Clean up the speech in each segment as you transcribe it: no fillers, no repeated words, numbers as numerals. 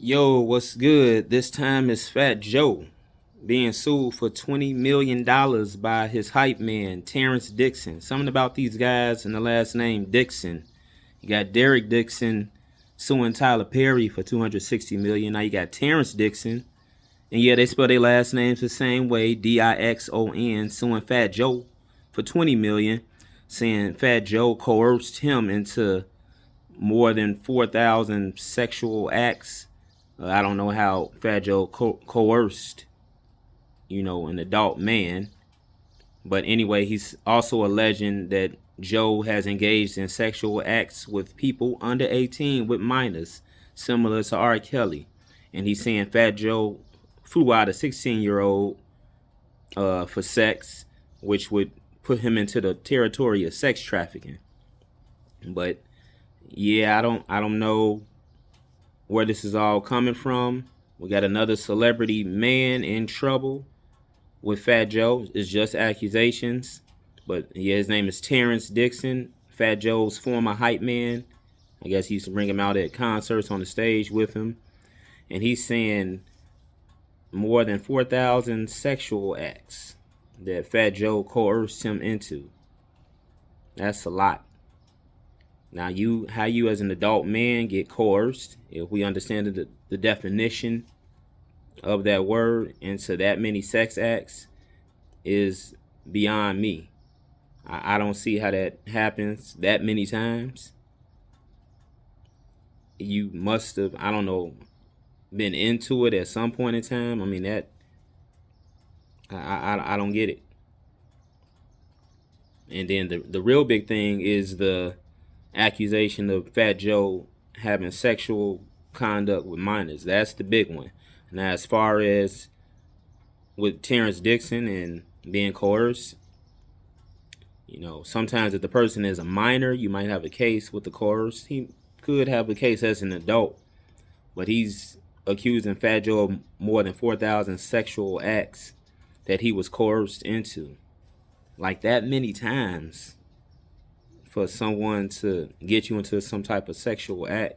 Yo, what's good? This time is Fat Joe being sued for $20 million by his hype man, Terrance Dixon. Something about these guys and the last name Dixon. You got Derek Dixon suing Tyler Perry for $260 million. Now you got Terrance Dixon. And yeah, they spell their last names the same way, Dixon, suing Fat Joe for $20 million, saying Fat Joe coerced him into more than 4,000 sexual acts. I don't know how Fat Joe coerced, an adult man. But anyway, he's also alleging that Joe has engaged in sexual acts with people under 18 with minors, similar to R. Kelly. And he's saying Fat Joe flew out a 16-year-old for sex, which would put him into the territory of sex trafficking. But yeah, I don't know where this is all coming from. We got another celebrity man in trouble with Fat Joe. It's just accusations. But yeah, his name is Terrance Dixon, Fat Joe's former hype man. I guess he used to bring him out at concerts on the stage with him. And he's saying more than 4,000 sexual acts that Fat Joe coerced him into. That's a lot. Now, how you as an adult man get coerced, if we understand the definition of that word into that many sex acts, is beyond me. I don't see how that happens that many times. You must have, I don't know, been into it at some point in time. I mean, I don't get it. And then the real big thing is the accusation of Fat Joe having sexual conduct with minors. That's the big one. Now, as far as with Terrance Dixon and being coerced, sometimes if the person is a minor, you might have a case with the coerced. He could have a case as an adult, but he's accusing Fat Joe of more than 4,000 sexual acts that he was coerced into. Like that many times for someone to get you into some type of sexual act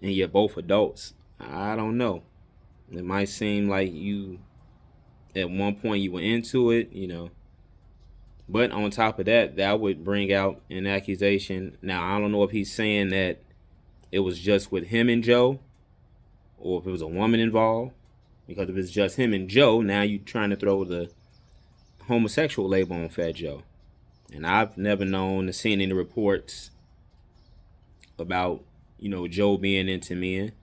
and you're both adults, I don't know. It might seem like you, at one point you were into it, But on top of that, that would bring out an accusation. Now, I don't know if he's saying that it was just with him and Joe or if it was a woman involved. Because if it's just him and Joe, now you're trying to throw the homosexual label on Fat Joe. And I've never known or seen any reports about, Joe being into men.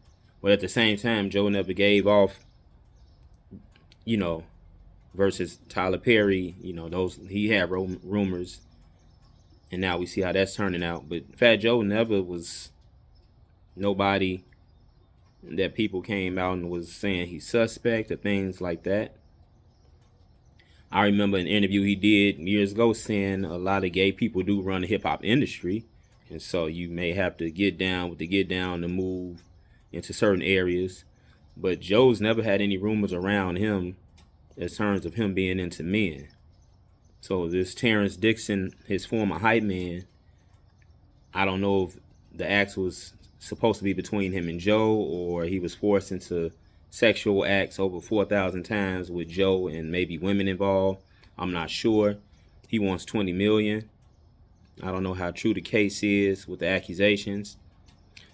But at the same time, Joe never gave off, versus Tyler Perry, those he had rumors. And now we see how that's turning out. But Fat Joe never was nobody that people came out and was saying he's suspect or things like that. I remember an interview he did years ago saying a lot of gay people do run the hip hop industry. And so you may have to get down with the get down to move into certain areas. But Joe's never had any rumors around him in terms of him being into men. So this Terrance Dixon, his former hype man, I don't know if the act was supposed to be between him and Joe or he was forced into sexual acts over 4,000 times with Joe and maybe women involved. I'm not sure. He wants $20 million. I don't know how true the case is with the accusations.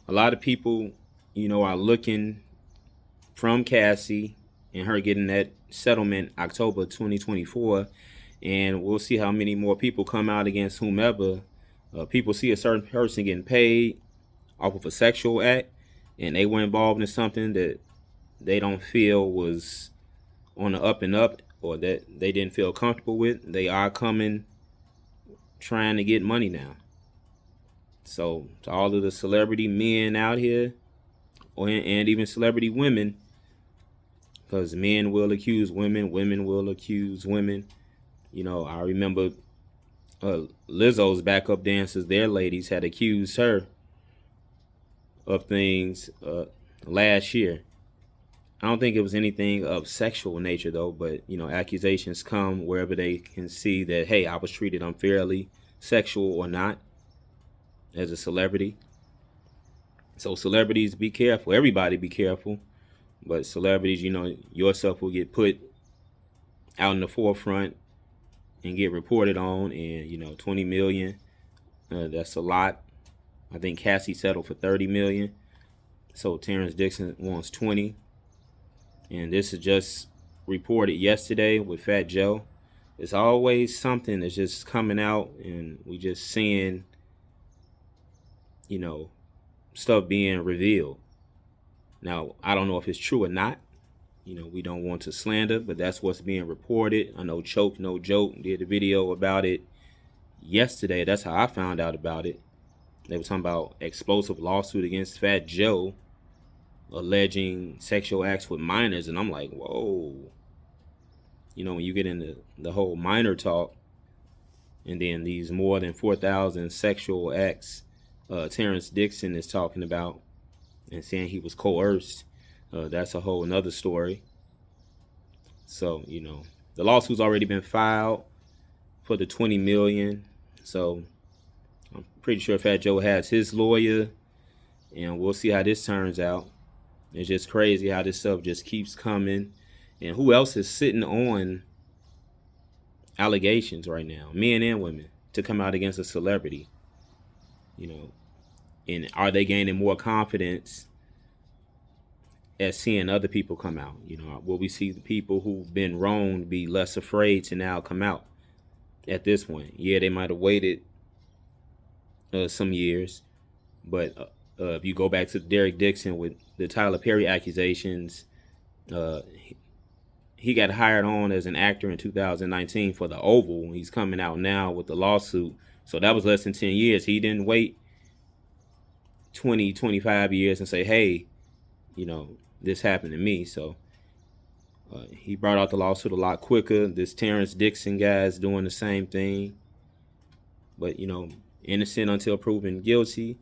A lot of people, are looking from Cassie and her getting that settlement October 2024, and we'll see how many more people come out against whomever. People see a certain person getting paid off of a sexual act, and they were involved in something that they don't feel was on the up and up or that they didn't feel comfortable with. They are coming trying to get money now. So to all of the celebrity men out here, and even celebrity women, because men will accuse women, women will accuse women. I remember Lizzo's backup dancers, their ladies had accused her of things last year. I don't think it was anything of sexual nature though, but accusations come wherever they can see that, hey, I was treated unfairly, sexual or not, as a celebrity. So celebrities, be careful. Everybody be careful. But celebrities, yourself will get put out in the forefront and get reported on. And 20 million, that's a lot. I think Cassie settled for 30 million. So Terrance Dixon wants 20. And this is just reported yesterday with Fat Joe. It's always something that's just coming out, and we just seeing, stuff being revealed. Now, I don't know if it's true or not. We don't want to slander, but that's what's being reported. I know Choke No Joke did a video about it yesterday. That's how I found out about it. They were talking about explosive lawsuit against Fat Joe alleging sexual acts with minors, and I'm like, whoa. When you get into the whole minor talk, and then these more than 4,000 sexual acts Terrance Dixon is talking about and saying he was coerced, that's a whole nother story. So, the lawsuit's already been filed for the 20 million. So I'm pretty sure Fat Joe has his lawyer, and we'll see how this turns out. It's just crazy how this stuff just keeps coming. And who else is sitting on allegations right now, men and women, to come out against a celebrity? And are they gaining more confidence at seeing other people come out? Will we see the people who've been wronged be less afraid to now come out at this point? Yeah, they might have waited some years, but if you go back to Derek Dixon with the Tyler Perry accusations, he got hired on as an actor in 2019 for The Oval. He's coming out now with the lawsuit. So that was less than 10 years. He didn't wait 20, 25 years and say, hey, this happened to me. So he brought out the lawsuit a lot quicker. This Terrance Dixon guy is doing the same thing. But, innocent until proven guilty.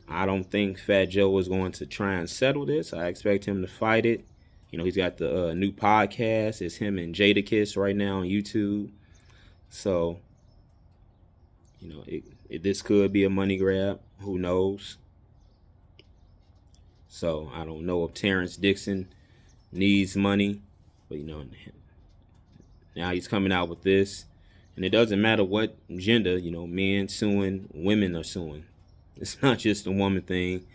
I don't think Fat Joe is going to try and settle this. I expect him to fight it. He's got the new podcast. It's him and Jadakiss right now on YouTube. So, this could be a money grab. Who knows? So, I don't know if Terrance Dixon needs money. But, now he's coming out with this. And it doesn't matter what gender, men suing, women are suing. It's not just a woman thing.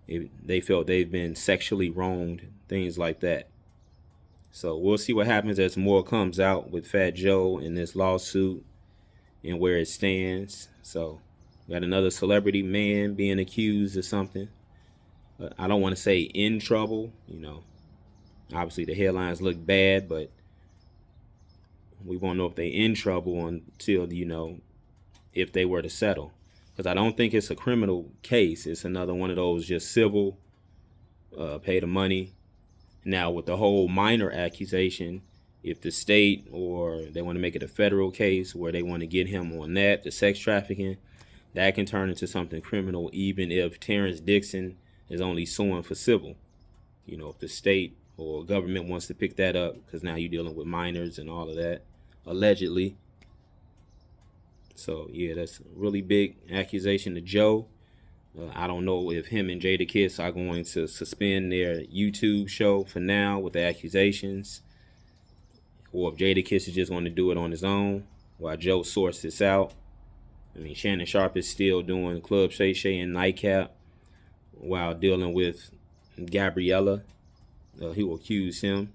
They felt they've been sexually wronged, things like that. So we'll see what happens as more comes out with Fat Joe in this lawsuit and where it stands. So we got another celebrity man being accused of something. I don't want to say in trouble. Obviously the headlines look bad, but we won't know if they're in trouble until, if they were to settle. Because I don't think it's a criminal case. It's another one of those just civil, pay the money. Now, with the whole minor accusation, if the state or they want to make it a federal case where they want to get him on that, the sex trafficking, that can turn into something criminal, even if Terrance Dixon is only suing for civil. If the state or government wants to pick that up, because now you're dealing with minors and all of that, allegedly. So, yeah, that's a really big accusation to Joe. I don't know if him and Jadakiss are going to suspend their YouTube show for now with the accusations, or if Jadakiss is just going to do it on his own while Joe sorts this out. Shannon Sharp is still doing Club Shay Shay and Nightcap while dealing with Gabriella, who accused him,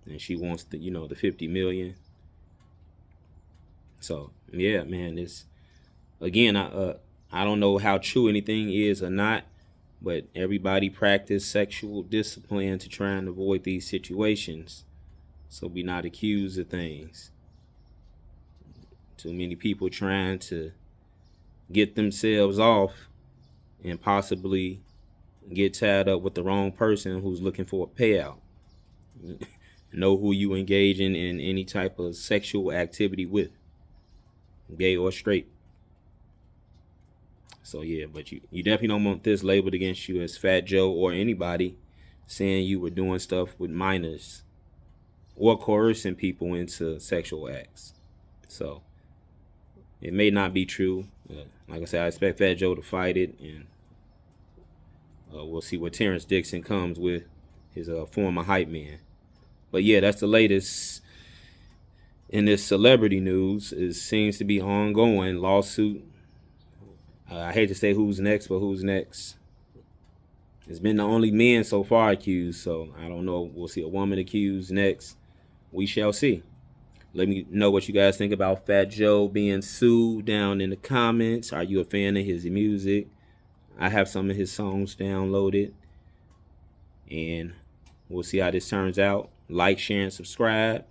and she wants the 50 million. So yeah, man, this again, I don't know how true anything is or not, but everybody practice sexual discipline to try and avoid these situations, so be not accused of things. Too many people trying to get themselves off and possibly get tied up with the wrong person who's looking for a payout. Know who you engaging in any type of sexual activity with, gay or straight. So yeah, but you definitely don't want this labeled against you as Fat Joe or anybody saying you were doing stuff with minors or coercing people into sexual acts. So it may not be true. Like I said, I expect Fat Joe to fight it, and We'll see what Terrance Dixon comes with, his former Hypeman. But yeah, that's the latest in this celebrity news. It seems to be ongoing lawsuit. I hate to say who's next, but who's next? It's been the only men so far accused, so I don't know. We'll see a woman accused next. We shall see. Let me know what you guys think about Fat Joe being sued down in the comments. Are you a fan of his music? I have some of his songs downloaded, and we'll see how this turns out. Like, share, and subscribe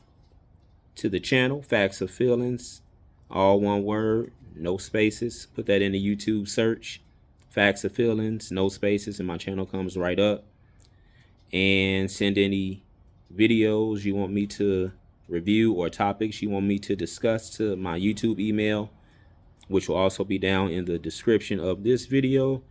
to the channel. Facts of Feelings, all one word, no spaces. Put that in the YouTube search. Facts of Feelings, no spaces, and my channel comes right up. And send any videos you want me to review or topics you want me to discuss to my YouTube email, which will also be down in the description of this video.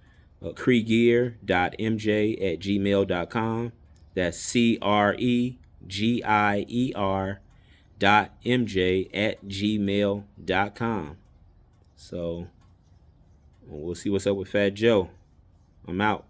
Cregier.mj@gmail.com. That's CREGIER.mj@gmail.com. So we'll see what's up with Fat Joe. I'm out.